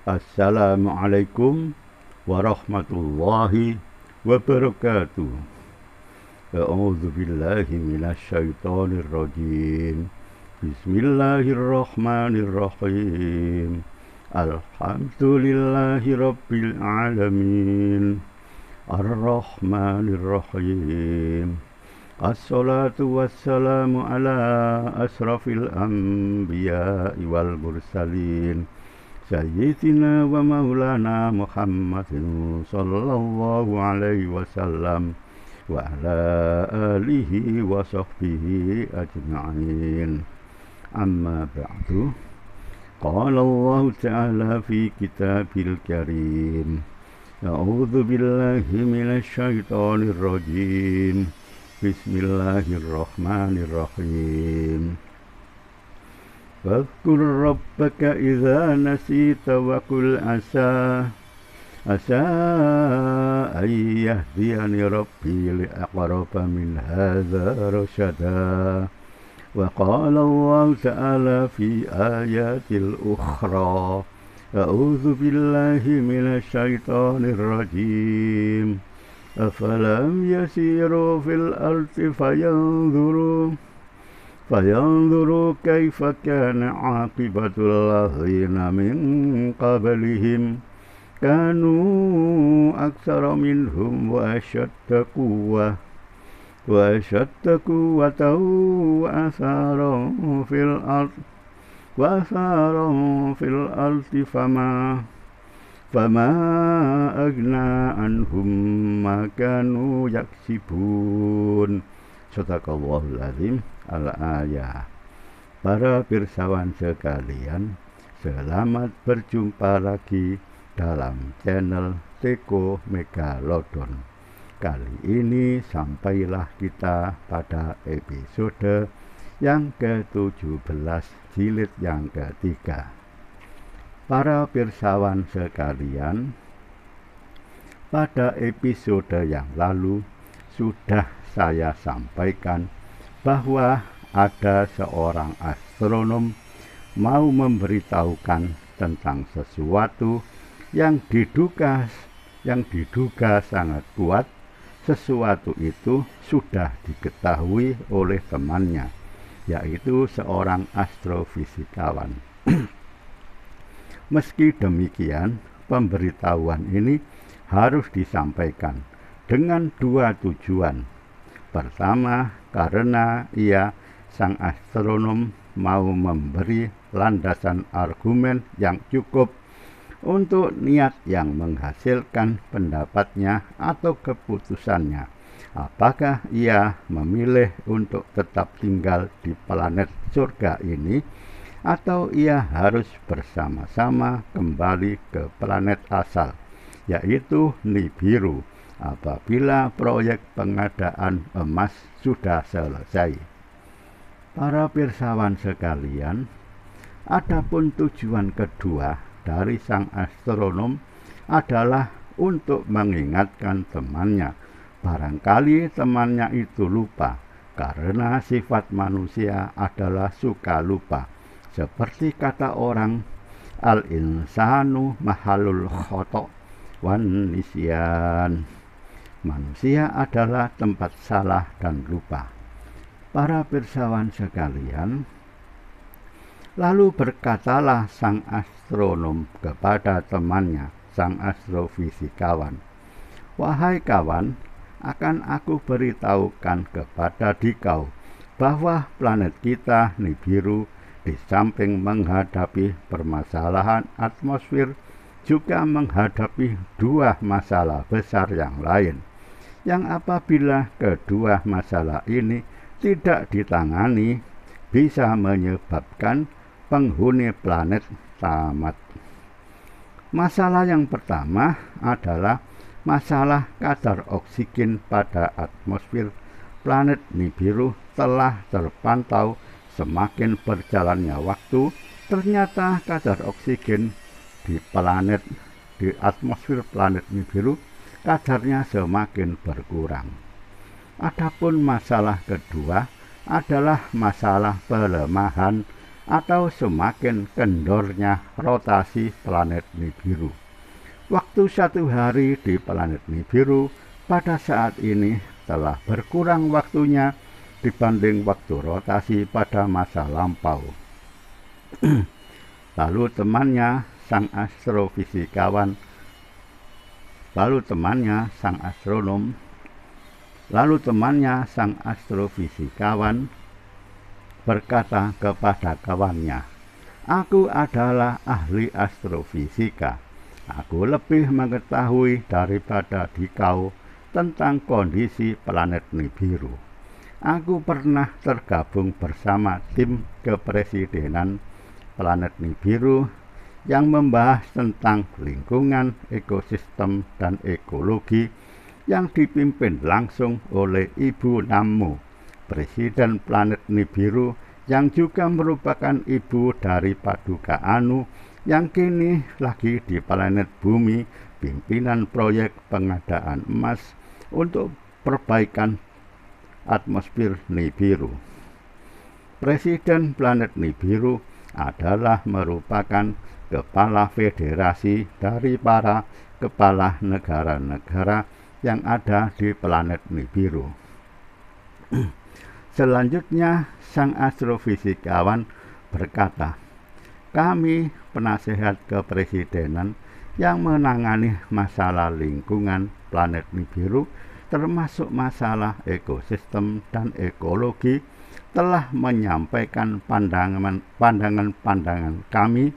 Assalamualaikum warahmatullahi wabarakatuh. A'udzu billahi minasyaitonir rajim. Bismillahirrahmanirrahim. Alhamdulillahi rabbil alamin. Ar-Rahmanir-Rahim. Assalatu wassalamu ala asrafil anbiya'i wal mursalin. Sayyidina wa maulana Muhammadin sallallahu alaihi wasallam wa ala alihi wa sahbihi ajma'in. Amma ba'du. Qala Allah ta'ala fi kitabil karim. A'udzu billahi minasy syaithanir rajim. Bismillahirrahmanirrahim. Wadhkur rabbaka idza nasita wa qul asa an yahdiyani rabbi li aqraba min hadza rasyada. Wa qala Allah ta'ala fi ayatil ukhra. A'udzu billahi minasy syaithanir rajim. Afalam yasiru fil ardi fayanzuru kaifa kana 'aqibatul ladzina min qablihim kanu aktsara minhum wa ashadda quwwatan wa atharan fil ardi fama agna anhum ma kanu yaksibun. Shadaqallahul azim. Al-ayah. Para pirsawan sekalian, selamat berjumpa lagi dalam channel Teko Megalodon. Kali ini sampailah kita pada episode yang ke-17 jilid yang ketiga. Para pirsawan sekalian, pada episode yang lalu sudah saya sampaikan bahwa ada seorang astronom mau memberitahukan tentang sesuatu yang diduga sangat kuat. Sesuatu itu sudah diketahui oleh temannya, yaitu seorang astrofisikawan. Meski demikian, pemberitahuan ini harus disampaikan dengan dua tujuan. Pertama, karena sang astronom mau memberi landasan argumen yang cukup untuk niat yang menghasilkan pendapatnya atau keputusannya. Apakah ia memilih untuk tetap tinggal di planet surga ini, atau ia harus bersama-sama kembali ke planet asal, yaitu Nibiru, apabila proyek pengadaan emas sudah selesai. Para pirsawan sekalian, adapun tujuan kedua dari sang astronom adalah untuk mengingatkan temannya. Barangkali temannya itu lupa, karena sifat manusia adalah suka lupa. Seperti kata orang, al-insanu mahalul khoto' wan nisyan. Manusia adalah tempat salah dan lupa. Para pirsawan sekalian, lalu berkatalah sang astronom kepada temannya, sang astrofisikawan, "Wahai kawan, akan aku beritahukan kepada dikau bahwa planet kita Nibiru di samping menghadapi permasalahan atmosfer juga menghadapi dua masalah besar yang lain, yang apabila kedua masalah ini tidak ditangani bisa menyebabkan penghuni planet tamat." Masalah yang pertama adalah masalah kadar oksigen pada atmosfer planet Nibiru telah terpantau. Semakin berjalannya waktu, ternyata kadar oksigen di atmosfer planet Nibiru kadarnya semakin berkurang. Adapun masalah kedua adalah masalah pelemahan atau semakin kendornya rotasi planet Nibiru. Waktu satu hari di planet Nibiru pada saat ini telah berkurang waktunya dibanding waktu rotasi pada masa lampau. Lalu temannya sang astrofisikawan berkata kepada kawannya, "Aku adalah ahli astrofisika. Aku lebih mengetahui daripada dikau tentang kondisi planet Nibiru. Aku pernah tergabung bersama tim kepresidenan planet Nibiru yang membahas tentang lingkungan, ekosistem, dan ekologi yang dipimpin langsung oleh Ibu Nammu, Presiden planet Nibiru yang juga merupakan ibu dari Paduka Anu yang kini lagi di planet Bumi, pimpinan proyek pengadaan emas untuk perbaikan atmosfer Nibiru. Presiden planet Nibiru adalah merupakan kepala federasi dari para kepala negara-negara yang ada di planet Nibiru." Selanjutnya, sang astrofisikawan berkata, "Kami penasehat kepresidenan yang menangani masalah lingkungan planet Nibiru, termasuk masalah ekosistem dan ekologi, telah menyampaikan pandangan-pandangan kami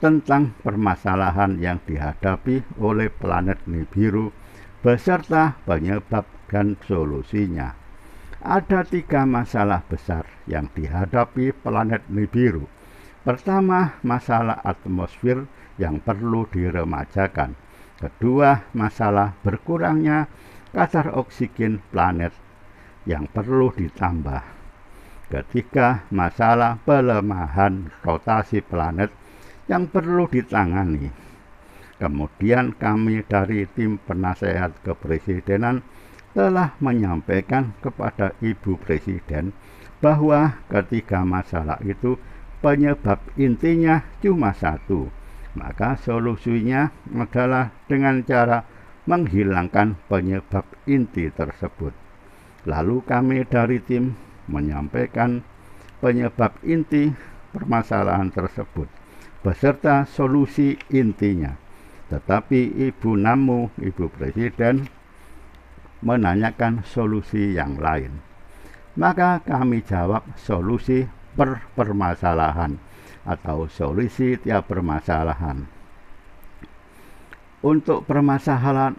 tentang permasalahan yang dihadapi oleh planet Nibiru beserta penyebab dan solusinya. Ada 3 masalah besar yang dihadapi planet Nibiru. Pertama, masalah atmosfer yang perlu diremajakan. Kedua, masalah berkurangnya kadar oksigen planet yang perlu ditambah. Ketiga, masalah pelemahan rotasi planet yang perlu ditangani." Kemudian kami dari tim penasehat kepresidenan telah menyampaikan kepada Ibu Presiden bahwa ketiga masalah itu penyebab intinya cuma satu, maka solusinya adalah dengan cara menghilangkan penyebab inti tersebut. Lalu kami dari tim menyampaikan penyebab inti permasalahan tersebut beserta solusi intinya. Tetapi Ibu Nammu, Ibu Presiden, menanyakan solusi yang lain. Maka kami jawab solusi per permasalahan atau solusi tiap permasalahan. Untuk permasalahan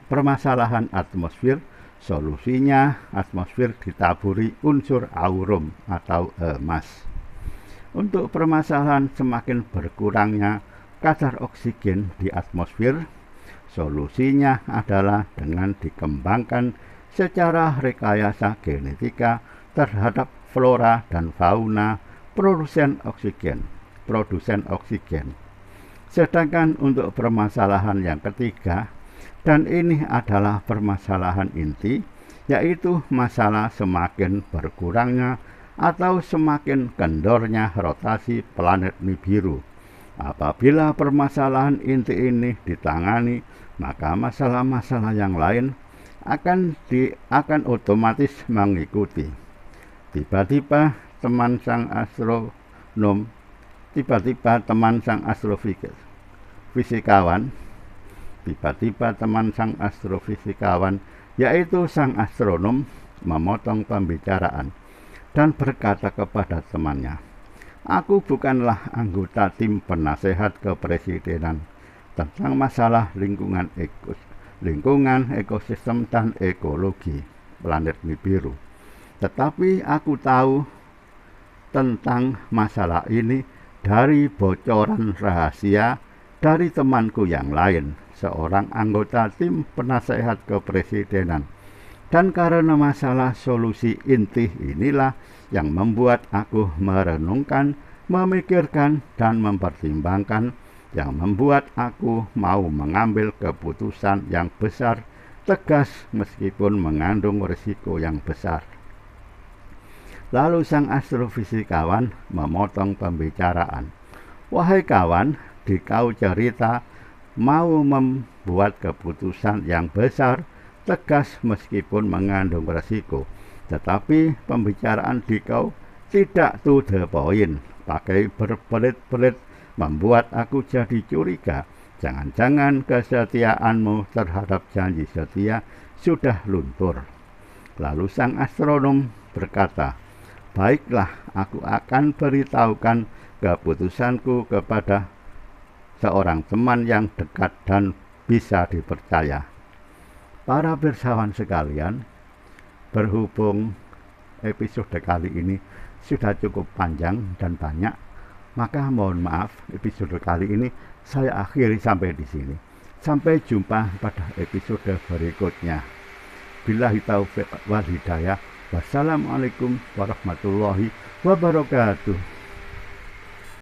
atmosfer, solusinya atmosfer ditaburi unsur aurum atau emas. Untuk permasalahan semakin berkurangnya kadar oksigen di atmosfer, solusinya adalah dengan dikembangkan secara rekayasa genetika terhadap flora dan fauna produsen oksigen. Sedangkan untuk permasalahan yang ketiga, dan ini adalah permasalahan inti, yaitu masalah semakin berkurangnya atau semakin kendornya rotasi planet Nibiru. Apabila permasalahan inti ini ditangani, maka masalah-masalah yang lain akan otomatis mengikuti. Tiba-tiba teman sang astrofisikawan, yaitu sang astronom, memotong pembicaraan dan berkata kepada temannya, "Aku bukanlah anggota tim penasehat kepresidenan tentang masalah lingkungan, ekosistem, dan ekologi planet Nibiru. Tetapi aku tahu tentang masalah ini dari bocoran rahasia dari temanku yang lain, seorang anggota tim penasehat kepresidenan. Dan karena masalah solusi inti inilah yang membuat aku merenungkan, memikirkan, dan mempertimbangkan, yang membuat aku mau mengambil keputusan yang besar, tegas meskipun mengandung risiko yang besar. Lalu sang astrofisikawan memotong pembicaraan. Wahai kawan, di kau cerita mau membuat keputusan yang besar, tegas meskipun mengandung resiko. Tetapi pembicaraan di kau tidak to the point, pakai berbelit-belit, membuat aku jadi curiga. Jangan-jangan kesetiaanmu terhadap janji setia sudah luntur. Lalu sang astronom berkata, baiklah, aku akan beritahukan keputusanku kepada seorang teman yang dekat dan bisa dipercaya. Para pirsawan sekalian, berhubung episode kali ini sudah cukup panjang dan banyak, maka mohon maaf, episode kali ini saya akhiri sampai di sini. Sampai jumpa pada episode berikutnya. Billahi taufiq wal hidayah. Wassalamualaikum warahmatullahi wabarakatuh.